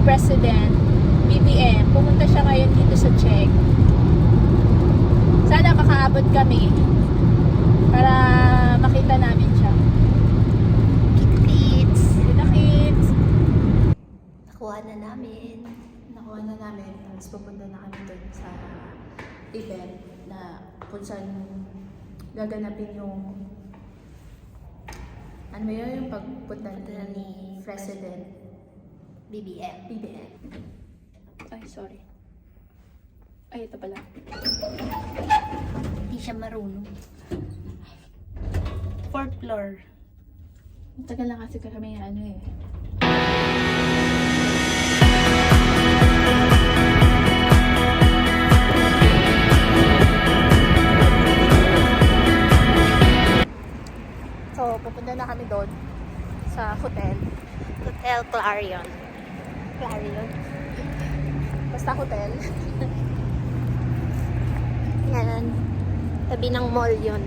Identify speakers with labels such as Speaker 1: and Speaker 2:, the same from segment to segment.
Speaker 1: President BBM. Pumunta siya ngayon dito sa Czech. Sana makaabot kami para makita namin siya.
Speaker 2: Kids.
Speaker 1: Kita kids.
Speaker 2: Nakuha na namin.
Speaker 1: Tapos pupunta na kami doon sa event na kung saan gaganapin yung ano yun, yung pagpunta ni President
Speaker 2: BBM.
Speaker 1: Ay, sorry. Ay, ito pala.
Speaker 2: Hindi siya marunong.
Speaker 1: 4th floor. Matagal lang kasi kami ano eh. So, pupunta na kami doon sa hotel.
Speaker 2: Hotel Clarion.
Speaker 1: Clarion. Basta hotel.
Speaker 2: Yan. Tabi ng mall yun.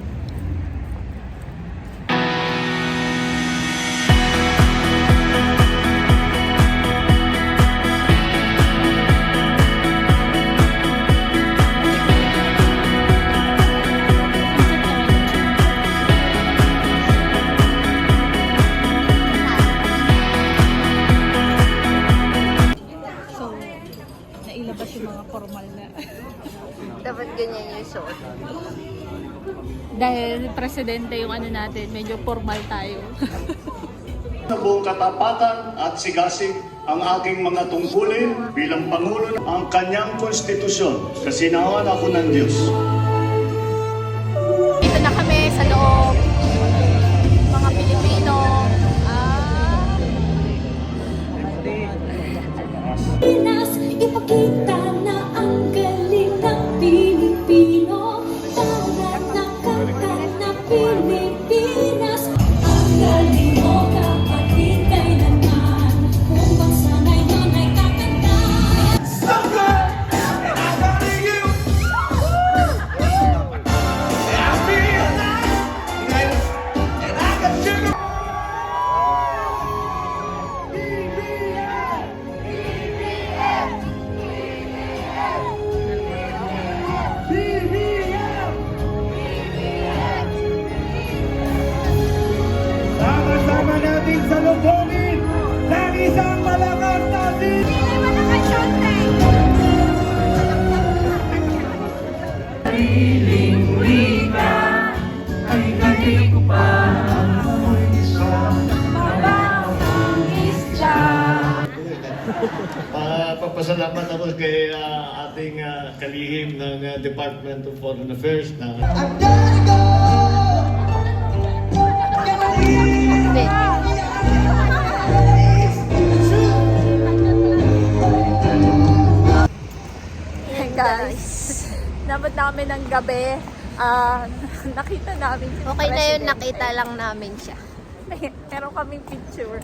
Speaker 1: So, nailabas yung mga formal na.
Speaker 2: Dapat ganyan yung suot.
Speaker 1: Dahil presidente yung ano natin, medyo formal tayo.
Speaker 3: Sa buong katapatan at sigasig ang aking mga tungkulin bilang Pangulo ang kanyang konstitusyon. Kasinawan ako ng Diyos.
Speaker 1: Dito na kami sa loob. Mga Pilipino.
Speaker 4: Pinas, ipakita na ang galing ng Pilipino. Tangat ng kanta ng Pilipinas. Ang galing mo kapatid kailanman. Kung bang sanay nun ay kakanta.
Speaker 5: Sama-sama nating salubungin ng isang malakas natin! Piling wika ay hindi ko pa amoy sa mabawang isla.
Speaker 3: Papasalamat ako kay ating kalihim ng Department of Foreign Affairs na
Speaker 1: Hey guys, nabot na kami ng gabi. Nakita namin si
Speaker 2: Okay na yun,
Speaker 1: President.
Speaker 2: nakita lang namin siya.
Speaker 1: Meron kaming picture.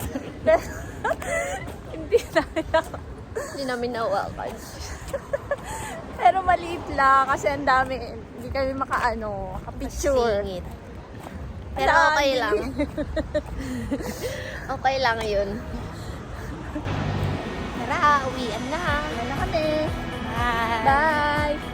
Speaker 1: Hindi namin ako.
Speaker 2: Hindi namin nawakan.
Speaker 1: Pero maliit lang kasi ang dami. Hindi kami picture.
Speaker 2: Singit. Pero okay lang. Okay lang yun. Tara, uwian na.
Speaker 1: Wala na kami.
Speaker 2: Bye.
Speaker 1: Bye!